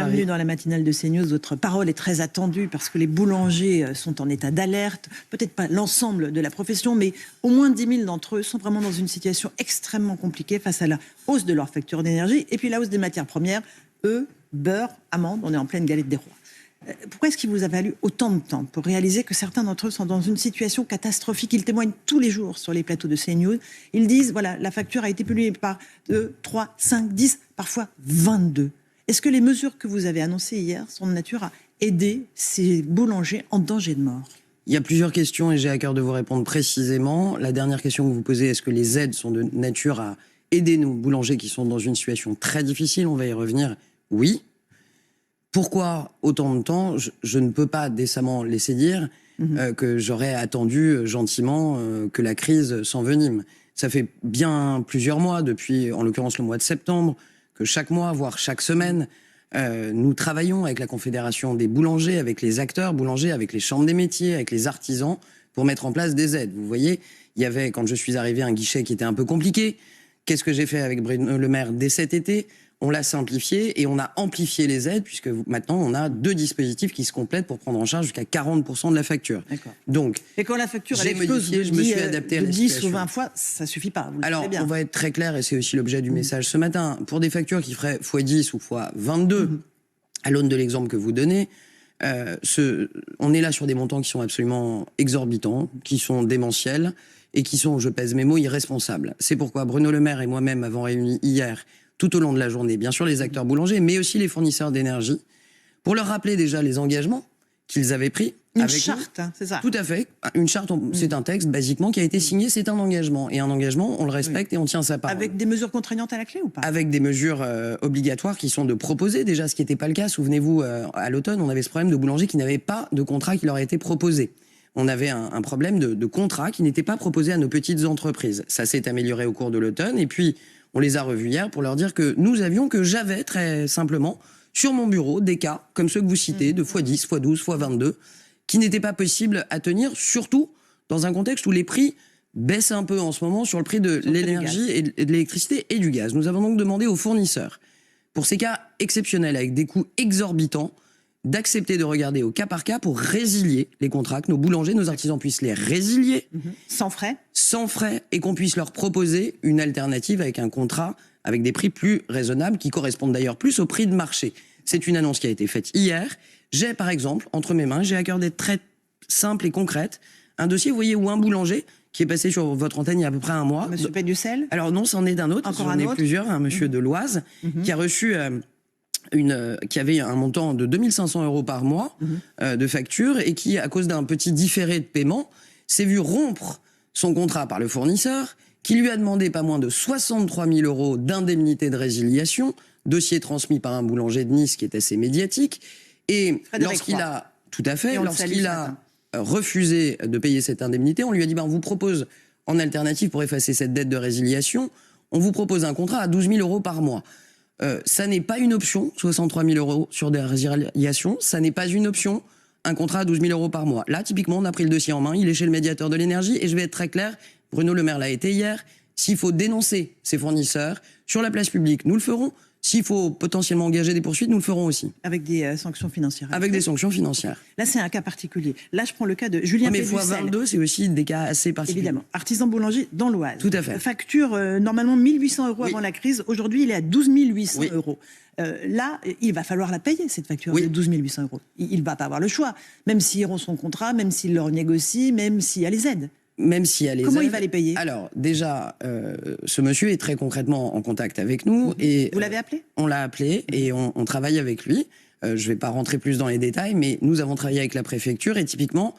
bienvenue dans la matinale de CNews. Votre parole est très attendue parce que les boulangers sont en état d'alerte. Peut-être pas l'ensemble de la profession, mais au moins 10 000 d'entre eux sont vraiment dans une situation extrêmement compliquée face à la hausse de leur facture d'énergie et puis la hausse des matières premières. Beurre, amandes, on est en pleine galette des rois. Pourquoi est-ce qu'il vous a fallu autant de temps pour réaliser que certains d'entre eux sont dans une situation catastrophique? Ils témoignent tous les jours sur les plateaux de CNews. Ils disent, voilà, la facture a été polluée par 2, 3, 5, 10, parfois 22. Est-ce que les mesures que vous avez annoncées hier sont de nature à aider ces boulangers en danger de mort? Il y a plusieurs questions et j'ai à cœur de vous répondre précisément. La dernière question que vous posez, est-ce que les aides sont de nature à aider nos boulangers qui sont dans une situation très difficile? On va y revenir. Oui. Pourquoi autant de temps? Je ne peux pas décemment laisser dire que j'aurais attendu gentiment que la crise s'envenime. Ça fait bien plusieurs mois, depuis en l'occurrence le mois de septembre, que chaque mois, voire chaque semaine, nous travaillons avec la Confédération des boulangers, avec les acteurs boulangers, avec les chambres des métiers, avec les artisans, pour mettre en place des aides. Vous voyez, il y avait, quand je suis arrivé, un guichet qui était un peu compliqué. Qu'est-ce que j'ai fait avec Bruno Le Maire dès cet été? On l'a simplifié et on a amplifié les aides, puisque maintenant on a 2 dispositifs qui se complètent pour prendre en charge jusqu'à 40% de la facture. Donc, et quand la facture elle explose je me suis adapté à la 10 ou 20 fois, ça suffit pas. Alors, on va être très clair, et c'est aussi l'objet du message ce matin. Pour des factures qui feraient x10 ou x22, à l'aune de l'exemple que vous donnez, on est là sur des montants qui sont absolument exorbitants, qui sont démentiels et qui sont, je pèse mes mots, irresponsables. C'est pourquoi Bruno Le Maire et moi-même avons réuni hier, tout au long de la journée, bien sûr les acteurs boulangers, mais aussi les fournisseurs d'énergie, pour leur rappeler déjà les engagements qu'ils avaient pris. Une charte, hein, c'est ça? Tout à fait. Une charte, c'est un texte, basiquement, qui a été signé, c'est un engagement. Et un engagement, on le respecte et on tient sa parole. Avec des mesures contraignantes à la clé ou pas? Avec des mesures obligatoires qui sont de proposer, déjà, ce qui n'était pas le cas. Souvenez-vous, à l'automne, on avait ce problème de boulangers qui n'avaient pas de contrat qui leur a été proposé. On avait un problème de contrat qui n'était pas proposé à nos petites entreprises. Ça s'est amélioré au cours de l'automne. Et puis, on les a revus hier pour leur dire que j'avais très simplement sur mon bureau des cas comme ceux que vous citez, de x10, x12, x22, qui n'étaient pas possibles à tenir, surtout dans un contexte où les prix baissent un peu en ce moment sur le prix de l'énergie et de l'électricité et du gaz. Nous avons donc demandé aux fournisseurs, pour ces cas exceptionnels avec des coûts exorbitants, d'accepter de regarder au cas par cas pour résilier les contrats, que nos boulangers, nos artisans puissent les résilier. Sans frais? Sans frais, et qu'on puisse leur proposer une alternative avec un contrat avec des prix plus raisonnables, qui correspondent d'ailleurs plus au prix de marché. C'est une annonce qui a été faite hier. J'ai par exemple, entre mes mains, j'ai à cœur d'être très simple et concrète, un dossier, vous voyez, où un bourlanger, qui est passé sur votre antenne il y a à peu près un mois. Monsieur Péducel? Alors non, c'en est d'un autre, j'en ai plusieurs, un monsieur de l'Oise, qui a reçu... qui avait un montant de 2500 € par mois de facture et qui, à cause d'un petit différé de paiement, s'est vu rompre son contrat par le fournisseur, qui lui a demandé pas moins de 63 000 € d'indemnité de résiliation, dossier transmis par un boulanger de Nice qui est assez médiatique. Et lorsqu'il a, tout à fait, lorsqu'il a refusé de payer cette indemnité, on lui a dit, on vous propose en alternative pour effacer cette dette de résiliation, on vous propose un contrat à 12 000 € par mois. Ça n'est pas une option, 63 000 € sur des résiliations, ça n'est pas une option, un contrat à 12 000 € par mois. Là, typiquement, on a pris le dossier en main, il est chez le médiateur de l'énergie, et je vais être très clair, Bruno Le Maire l'a été hier, s'il faut dénoncer ses fournisseurs sur la place publique, nous le ferons. S'il faut potentiellement engager des poursuites, nous le ferons aussi. Avec des sanctions financières. Avec des sanctions financières. Là, c'est un cas particulier. Là, je prends le cas de Julien Péducel. Mais x22, c'est aussi des cas assez particuliers. Évidemment. Artisan boulanger dans l'Oise. Tout à fait. Facture normalement 1 800 € avant la crise. Aujourd'hui, il est à 12 800 €. Là, il va falloir la payer, cette facture de 12 800 €. Il ne va pas avoir le choix. Même s'il rompt son contrat, même s'il le renégocie, même s'il y a les aides. Même s'il y a les Comment aides. il va les payer? Alors, déjà, ce monsieur est très concrètement en contact avec nous. Et, vous l'avez appelé? On l'a appelé et on travaille avec lui. Je ne vais pas rentrer plus dans les détails, mais nous avons travaillé avec la préfecture et typiquement,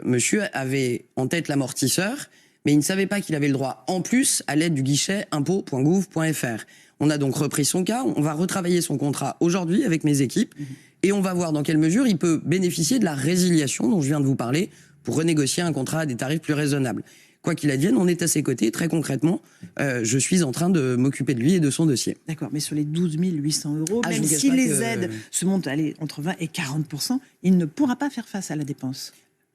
monsieur avait en tête l'amortisseur, mais il ne savait pas qu'il avait le droit en plus à l'aide du guichet impôt.gouv.fr. On a donc repris son cas, on va retravailler son contrat aujourd'hui avec mes équipes et on va voir dans quelle mesure il peut bénéficier de la résiliation dont je viens de vous parler, pour renégocier un contrat à des tarifs plus raisonnables. Quoi qu'il advienne, on est à ses côtés. Très concrètement, je suis en train de m'occuper de lui et de son dossier. D'accord, mais sur les 12 800 €, même si les aides se montent entre 20 et 40%, il ne pourra pas faire face à la dépense.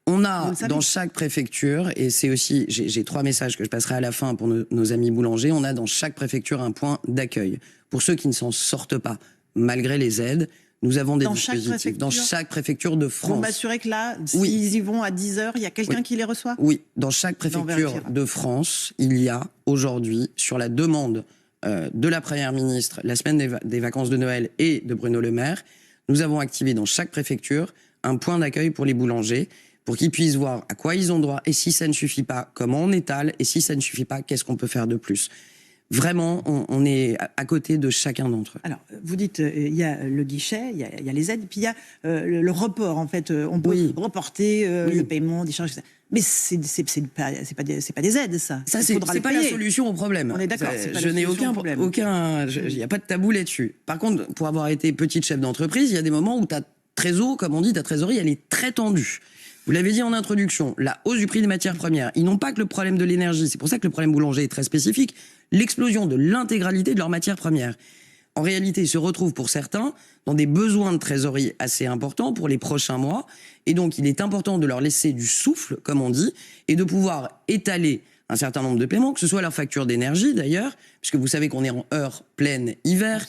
On a dans chaque préfecture, et c'est aussi, j'ai 3 messages que je passerai à la fin pour nos amis boulangers, on a dans chaque préfecture un point d'accueil. Pour ceux qui ne s'en sortent pas malgré les aides. Nous avons des dans dispositifs dans chaque préfecture de France. Vous m'assurez que là, Oui. s'ils y vont à 10h, il y a quelqu'un qui les reçoit? Oui, dans chaque préfecture de France, il y a aujourd'hui, sur la demande de la Première ministre, la semaine des vacances de Noël et de Bruno Le Maire, nous avons activé dans chaque préfecture un point d'accueil pour les boulangers, pour qu'ils puissent voir à quoi ils ont droit, et si ça ne suffit pas, comment on étale, et si ça ne suffit pas, qu'est-ce qu'on peut faire de plus. Vraiment, on est à côté de chacun d'entre eux. Alors, vous dites, il y a le guichet, il y a les aides, puis il y a le report, en fait. On peut reporter le paiement des charges, etc. Mais c'est pas des aides, ça. Ça, c'est pas la solution au problème. On est d'accord. Je n'ai il n'y a pas de tabou là-dessus. Par contre, pour avoir été petite chef d'entreprise, il y a des moments où ta trésorerie, elle est très tendue. Vous l'avez dit en introduction, la hausse du prix des matières premières, ils n'ont pas que le problème de l'énergie, c'est pour ça que le problème boulanger est très spécifique, l'explosion de l'intégralité de leurs matières premières. En réalité, ils se retrouvent pour certains dans des besoins de trésorerie assez importants pour les prochains mois, et donc il est important de leur laisser du souffle, comme on dit, et de pouvoir étaler un certain nombre de paiements, que ce soit leur facture d'énergie d'ailleurs, puisque vous savez qu'on est en heure pleine hiver,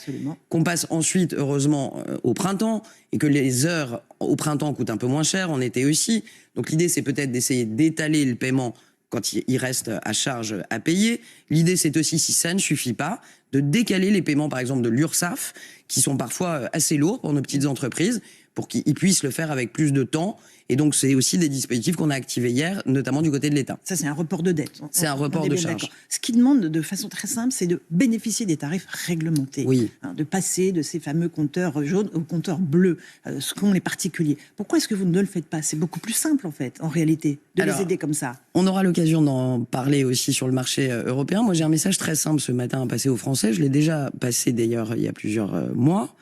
qu'on passe ensuite heureusement au printemps, et que les heures au printemps coûtent un peu moins cher, en été aussi. Donc l'idée c'est peut-être d'essayer d'étaler le paiement quand il reste à charge à payer. L'idée c'est aussi, si ça ne suffit pas, de décaler les paiements par exemple de l'URSSAF, qui sont parfois assez lourds pour nos petites entreprises, pour qu'ils puissent le faire avec plus de temps. Et donc, c'est aussi des dispositifs qu'on a activés hier, notamment du côté de l'État. Ça, c'est un report de dette. C'est un report de charge. Ce qu'ils demandent de façon très simple, c'est de bénéficier des tarifs réglementés. Oui. De passer de ces fameux compteurs jaunes aux compteurs bleus, ce qu'ont les particuliers. Pourquoi est-ce que vous ne le faites pas? C'est beaucoup plus simple, en fait, en réalité, de les aider comme ça. On aura l'occasion d'en parler aussi sur le marché européen. Moi, j'ai un message très simple ce matin à passer aux Français. Je l'ai déjà passé, d'ailleurs, il y a plusieurs mois.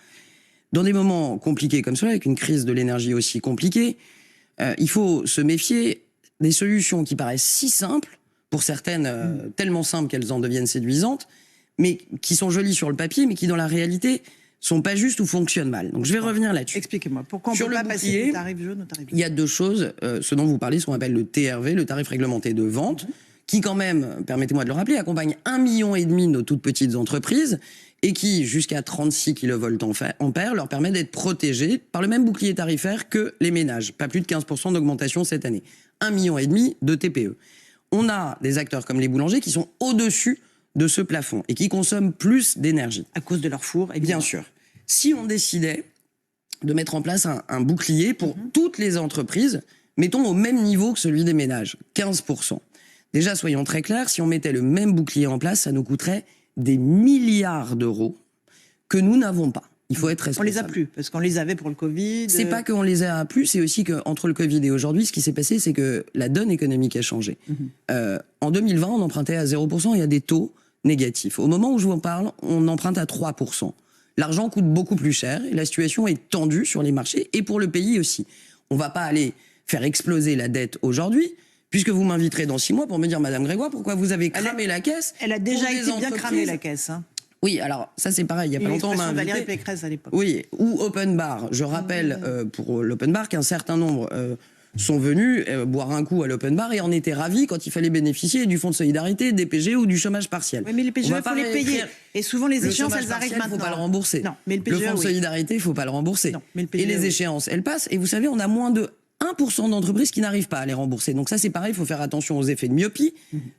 Dans des moments compliqués comme cela, avec une crise de l'énergie aussi compliquée, il faut se méfier des solutions qui paraissent si simples, pour certaines tellement simples qu'elles en deviennent séduisantes, mais qui sont jolies sur le papier, mais qui dans la réalité sont pas justes ou fonctionnent mal. Donc je vais revenir là-dessus. Expliquez-moi, pourquoi on ne peut pas passer du tarif jaune au tarif bleu? Il y a deux choses, ce dont vous parlez, ce qu'on appelle le TRV, le tarif réglementé de vente, qui quand même, permettez-moi de le rappeler, accompagne 1,5 million de nos toutes petites entreprises, et qui, jusqu'à 36 kVA, leur permet d'être protégés par le même bouclier tarifaire que les ménages. Pas plus de 15% d'augmentation cette année. 1,5 million de TPE. On a des acteurs comme les boulangers qui sont au-dessus de ce plafond et qui consomment plus d'énergie. À cause de leur four, évidemment. Bien sûr. Si on décidait de mettre en place un bouclier pour toutes les entreprises, mettons au même niveau que celui des ménages, 15%. Déjà, soyons très clairs, si on mettait le même bouclier en place, ça nous coûterait des milliards d'euros que nous n'avons pas. Il faut être responsable. On les a plus, parce qu'on les avait pour le Covid. C'est pas qu'on les a plus, c'est aussi qu'entre le Covid et aujourd'hui, ce qui s'est passé, c'est que la donne économique a changé. En 2020, on empruntait à 0% et à des taux négatifs. Au moment où je vous en parle, on emprunte à 3%. L'argent coûte beaucoup plus cher et la situation est tendue sur les marchés et pour le pays aussi. On va pas aller faire exploser la dette aujourd'hui, puisque vous m'inviterez dans 6 mois pour me dire, Madame Grégoire, pourquoi vous avez cramé la caisse? Elle a déjà été bien cramée, la caisse. Hein. Oui, alors ça c'est pareil, il y a pas longtemps on m'a invité. Valérie Pécresse à l'époque. Oui, ou open bar. Je rappelle pour l'open bar qu'un certain nombre sont venus boire un coup à l'open bar et en étaient ravis quand il fallait bénéficier du fonds de solidarité, des PGE ou du chômage partiel. Oui, mais les PGE, il faut les payer. Et souvent les échéances, elles arrivent maintenant. Il ne faut pas le rembourser. Non, mais le fonds de solidarité, il ne faut pas le rembourser. Non, mais le PGE, et les échéances, elles passent. Et vous savez, on a moins de 1% d'entreprises qui n'arrivent pas à les rembourser. Donc ça, c'est pareil, il faut faire attention aux effets de myopie.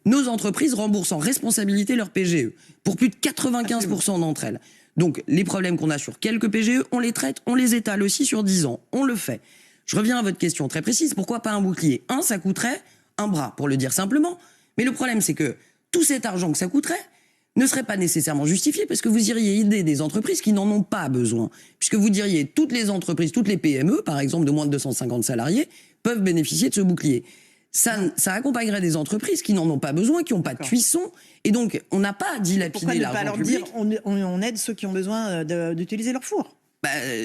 Nos entreprises remboursent en responsabilité leurs PGE, pour plus de 95% d'entre elles. Donc les problèmes qu'on a sur quelques PGE, on les traite, on les étale aussi sur 10 ans. On le fait. Je reviens à votre question très précise. Pourquoi pas un bouclier? Ça coûterait un bras, pour le dire simplement. Mais le problème, c'est que tout cet argent que ça coûterait ne serait pas nécessairement justifié parce que vous iriez aider des entreprises qui n'en ont pas besoin. Puisque vous diriez toutes les entreprises, toutes les PME, par exemple de moins de 250 salariés, peuvent bénéficier de ce bouclier. Ça accompagnerait des entreprises qui n'en ont pas besoin, qui n'ont pas de cuisson. Et donc, on n'a pas à dilapider l'argent public. Pourquoi ne pas leur dire on aide ceux qui ont besoin d'utiliser leur four?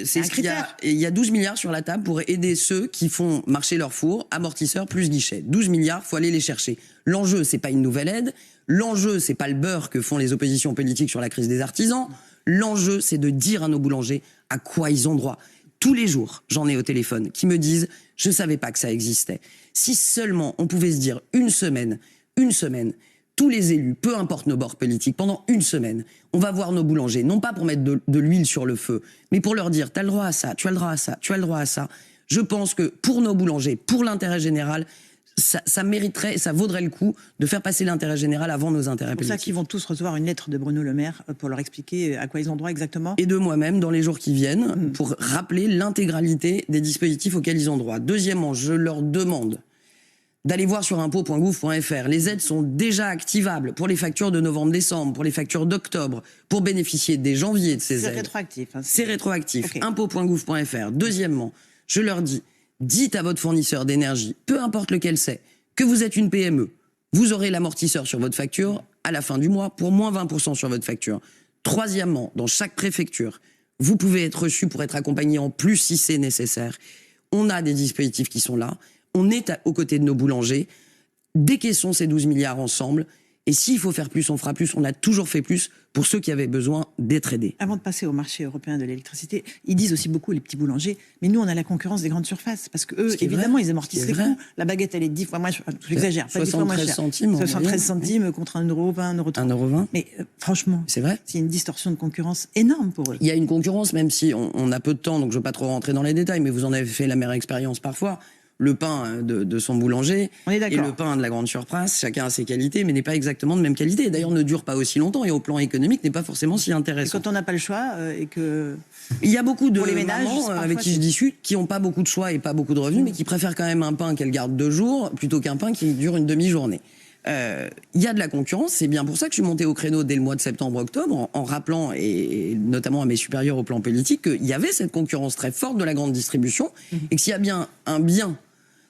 C'est ce qu'il y a. Il y a 12 milliards sur la table pour aider ceux qui font marcher leur four, amortisseurs plus guichet. 12 milliards, faut aller les chercher. L'enjeu, c'est pas une nouvelle aide. L'enjeu, c'est pas le beurre que font les oppositions politiques sur la crise des artisans. L'enjeu, c'est de dire à nos boulangers à quoi ils ont droit. Tous les jours, j'en ai au téléphone qui me disent « Je savais pas que ça existait ». Si seulement on pouvait se dire une semaine tous les élus, peu importe nos bords politiques, pendant une semaine, on va voir nos boulangers, non pas pour mettre de l'huile sur le feu, mais pour leur dire, tu as le droit à ça, tu as le droit à ça, tu as le droit à ça. Je pense que pour nos boulangers, pour l'intérêt général, ça mériterait, ça vaudrait le coup de faire passer l'intérêt général avant nos intérêts politiques. C'est pour ça qu'ils vont tous recevoir une lettre de Bruno Le Maire pour leur expliquer à quoi ils ont droit exactement. Et de moi-même dans les jours qui viennent, pour rappeler l'intégralité des dispositifs auxquels ils ont droit. Deuxièmement, je leur demande d'aller voir sur impôts.gouv.fr. Les aides sont déjà activables pour les factures de novembre-décembre, pour les factures d'octobre, pour bénéficier dès janvier de ces aides. C'est rétroactif. Hein, c'est rétroactif. Okay. Impôts.gouv.fr. Deuxièmement, je leur dis, dites à votre fournisseur d'énergie, peu importe lequel c'est, que vous êtes une PME. Vous aurez l'amortisseur sur votre facture à la fin du mois pour moins 20% sur votre facture. Troisièmement, dans chaque préfecture, vous pouvez être reçu pour être accompagné en plus si c'est nécessaire. On a des dispositifs qui sont là. On est aux côtés de nos boulangers. Décaissons ces 12 milliards ensemble. Et s'il faut faire plus, on fera plus. On a toujours fait plus pour ceux qui avaient besoin d'être aidés. Avant de passer au marché européen de l'électricité, ils disent aussi beaucoup, les petits boulangers, mais nous, on a la concurrence des grandes surfaces. Parce qu'eux, évidemment, ils amortissent les coûts. La baguette, elle est 10 fois moins chère. J'exagère, pas 10 fois moins chère. 73 centimes contre 1 euro, 1 euro. 1,20 €. Mais franchement, c'est vrai. C'est une distorsion de concurrence énorme pour eux. Il y a une concurrence, même si on a peu de temps, donc je ne veux pas trop rentrer dans les détails, mais vous en avez fait la meilleure expérience parfois. Le pain de son boulanger et le pain de la grande surface, chacun a ses qualités, mais n'est pas exactement de même qualité. D'ailleurs, ne dure pas aussi longtemps et au plan économique n'est pas forcément si intéressant. Et quand on n'a pas le choix et que... Il y a beaucoup de ménages, mamans avec qui je discute qui n'ont pas beaucoup de choix et pas beaucoup de revenus, mais qui préfèrent quand même un pain qu'elles gardent 2 jours plutôt qu'un pain qui dure une demi-journée. Il y a de la concurrence, c'est bien pour ça que je suis monté au créneau dès le mois de septembre-octobre, en rappelant, et notamment à mes supérieurs au plan politique, qu'il y avait cette concurrence très forte de la grande distribution, et que s'il y a bien un bien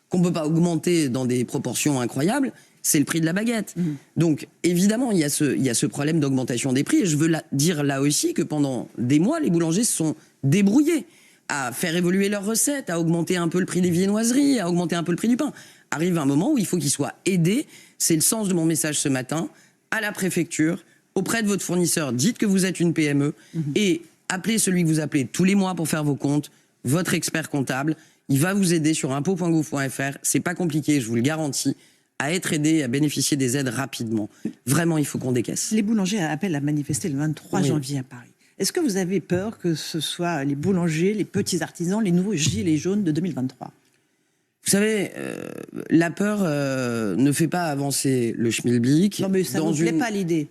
qu'on ne peut pas augmenter dans des proportions incroyables, c'est le prix de la baguette. Donc, évidemment, il y a ce problème d'augmentation des prix. Et je veux dire là aussi que pendant des mois, les boulangers se sont débrouillés à faire évoluer leurs recettes, à augmenter un peu le prix des viennoiseries, à augmenter un peu le prix du pain. Arrive un moment où il faut qu'ils soient aidés. C'est le sens de mon message ce matin. À la préfecture, auprès de votre fournisseur, dites que vous êtes une PME et appelez celui que vous appelez tous les mois pour faire vos comptes, votre expert comptable. Il va vous aider sur impôts.gouv.fr. C'est pas compliqué, je vous le garantis, à être aidé, à bénéficier des aides rapidement. Vraiment, il faut qu'on décaisse. Les boulangers appellent à manifester le 23 janvier à Paris. Est-ce que vous avez peur que ce soit les boulangers, les petits artisans, les nouveaux gilets jaunes de 2023 ? Vous savez, la peur ne fait pas avancer le schmilblick. Non, mais ça ne vous plaît pas l'idée ?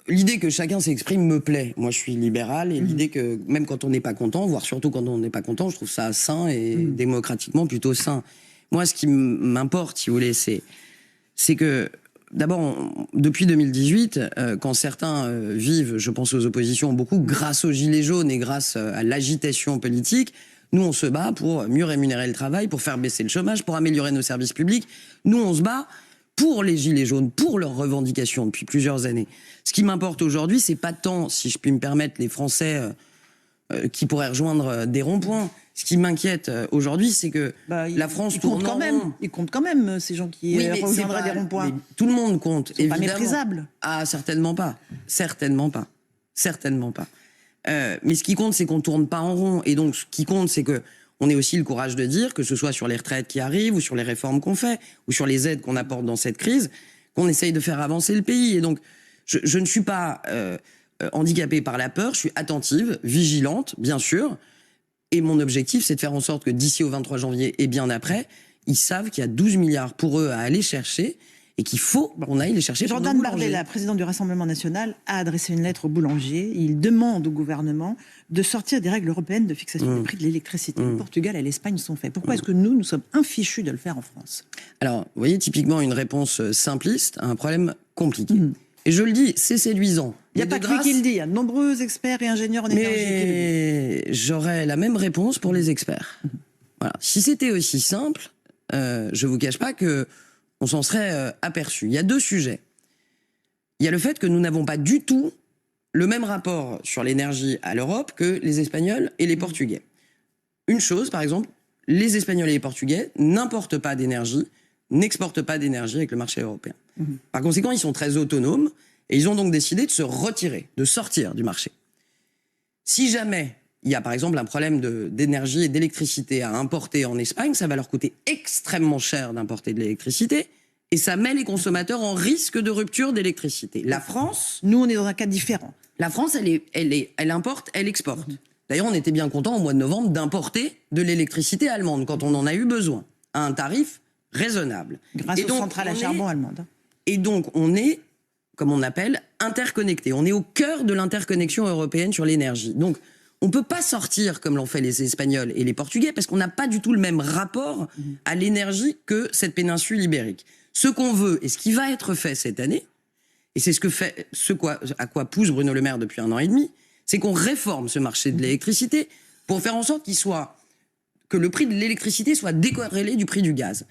L'idée que chacun s'exprime me plaît. Moi, je suis libéral et l'idée que même quand on n'est pas content, voire surtout quand on n'est pas content, je trouve ça sain et démocratiquement plutôt sain. Moi, ce qui m'importe, si vous voulez, c'est que d'abord, depuis 2018, quand certains vivent, je pense aux oppositions, beaucoup grâce aux gilets jaunes et grâce à l'agitation politique, nous, on se bat pour mieux rémunérer le travail, pour faire baisser le chômage, pour améliorer nos services publics. Nous, on se bat pour les gilets jaunes, pour leurs revendications depuis plusieurs années. Ce qui m'importe aujourd'hui, c'est pas tant, si je puis me permettre, les Français qui pourraient rejoindre des ronds-points. Ce qui m'inquiète aujourd'hui, c'est que la France tourne en rond. Ils comptent quand même, ces gens qui rejoindraient des ronds-points. Tout le monde compte, évidemment. Pas méprisable. Ah, certainement pas. Certainement pas. Certainement pas. Mais ce qui compte, c'est qu'on tourne pas en rond. Et donc, ce qui compte, c'est que on ait aussi le courage de dire, que ce soit sur les retraites qui arrivent, ou sur les réformes qu'on fait, ou sur les aides qu'on apporte dans cette crise, qu'on essaye de faire avancer le pays. Et donc, je ne suis pas handicapée par la peur, je suis attentive, vigilante, bien sûr. Et mon objectif, c'est de faire en sorte que d'ici au 23 janvier et bien après, ils savent qu'il y a 12 milliards pour eux à aller chercher et qu'il faut qu'on aille les chercher. Jordan Bardella, président du Rassemblement national, a adressé une lettre aux boulangers. Il demande au gouvernement de sortir des règles européennes de fixation des prix de l'électricité. Le Portugal et l'Espagne sont faits. Pourquoi est-ce que nous sommes infichus de le faire en France ? Alors, vous voyez, typiquement une réponse simpliste à un problème compliqué. Et je le dis, c'est séduisant. Il n'y a pas que lui qui le dit, il y a de nombreux experts et ingénieurs en énergie qui le disent. J'aurais la même réponse pour les experts. Voilà. Si c'était aussi simple, je ne vous cache pas qu'on s'en serait aperçu. Il y a 2 sujets. Il y a le fait que nous n'avons pas du tout le même rapport sur l'énergie à l'Europe que les Espagnols et les Portugais. Une chose, par exemple, les Espagnols et les Portugais n'importent pas d'énergie, n'exportent pas d'énergie avec le marché européen. Par conséquent, ils sont très autonomes et ils ont donc décidé de se retirer, de sortir du marché. Si jamais il y a par exemple un problème d'énergie et d'électricité à importer en Espagne, ça va leur coûter extrêmement cher d'importer de l'électricité Et ça met les consommateurs en risque de rupture d'électricité. La France... Nous, on est dans un cas différent. La France, elle importe, elle exporte. D'ailleurs, on était bien content au mois de novembre d'importer de l'électricité allemande quand on en a eu besoin, à un tarif raisonnable. Grâce aux centrales à charbon allemandes. Et donc, on est, comme on appelle, interconnecté. On est au cœur de l'interconnexion européenne sur l'énergie. Donc, on ne peut pas sortir comme l'ont fait les Espagnols et les Portugais parce qu'on n'a pas du tout le même rapport à l'énergie que cette péninsule ibérique. Ce qu'on veut et ce qui va être fait cette année, et c'est à quoi pousse Bruno Le Maire depuis 1 an et demi, c'est qu'on réforme ce marché de l'électricité pour faire en sorte que le prix de l'électricité soit décorrélé du prix du gaz.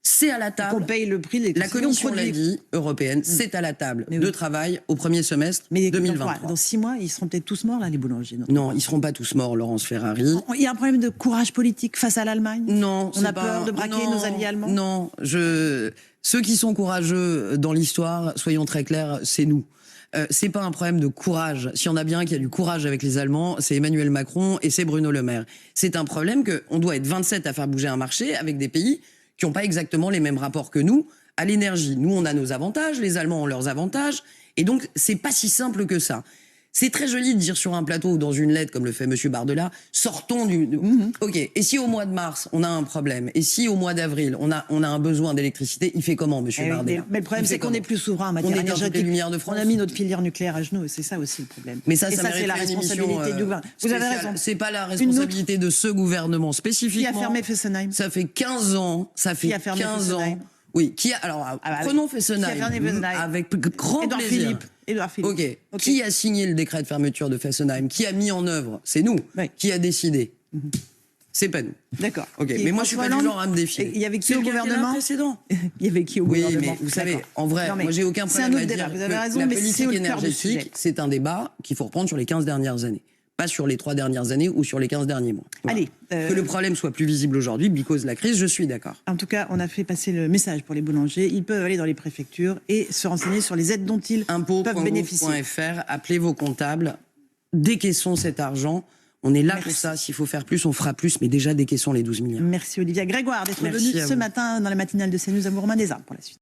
C'est à la table. Qu'on paye le prix de l'électricité. La Commission l'a dit, européenne, c'est à la table de travail au premier semestre 2023. Dans 6 mois, ils seront peut-être tous morts, là, les boulangers. Non, ils ne seront pas tous morts, Laurence Ferrari. Il y a un problème de courage politique face à l'Allemagne. Non. On a peur de braquer nos alliés allemands. Non, ceux qui sont courageux dans l'histoire, soyons très clairs, c'est nous. C'est pas un problème de courage. S'il y en a bien qui a du courage avec les Allemands, c'est Emmanuel Macron et c'est Bruno Le Maire. C'est un problème qu'on doit être 27 à faire bouger un marché avec des pays qui n'ont pas exactement les mêmes rapports que nous à l'énergie. Nous, on a nos avantages, les Allemands ont leurs avantages, et donc c'est pas si simple que ça. C'est très joli de dire sur un plateau ou dans une lettre, comme le fait M. Bardella, sortons OK, et si au mois de mars, on a un problème, et si au mois d'avril, on a un besoin d'électricité, il fait comment, M. Bardella? Mais le problème, c'est qu'on est plus souverain en matière énergétique. On a mis notre filière nucléaire à genoux, et c'est ça aussi le problème. Mais ça c'est la responsabilité du gouvernement. Vous avez raison. C'est pas la responsabilité de ce gouvernement spécifiquement. Qui a fermé Fessenheim? Ça fait 15 ans. Qui a fermé Fessenheim? Oui, prenons Fessenheim avec grand plaisir. Édouard Philippe. OK. Qui a signé le décret de fermeture de Fessenheim? Qui a mis en œuvre? C'est nous. Oui. Qui a décidé? C'est pas nous. D'accord. OK. Mais moi, je suis pas du genre à me défier. Il y avait qui au gouvernement précédent? Il y avait qui au gouvernement? Oui, mais vous savez, en vrai, moi, j'ai aucun problème à dire vous avez raison, que la mais politique énergétique, c'est un débat qu'il faut reprendre sur les 15 dernières années. Pas sur les 3 dernières années ou sur les 15 derniers mois. Voilà. Allez, que le problème soit plus visible aujourd'hui, because de la crise, je suis d'accord. En tout cas, on a fait passer le message pour les boulangers. Ils peuvent aller dans les préfectures et se renseigner sur les aides dont ils peuvent bénéficier. Impôts.gouv.fr, appelez vos comptables, décaissons cet argent. On est là pour ça. S'il faut faire plus, on fera plus. Mais déjà, décaissons les 12 milliards. Merci Olivia Grégoire d'être venue ce matin dans la matinale de CNews à Bourg-Mandézin pour la suite.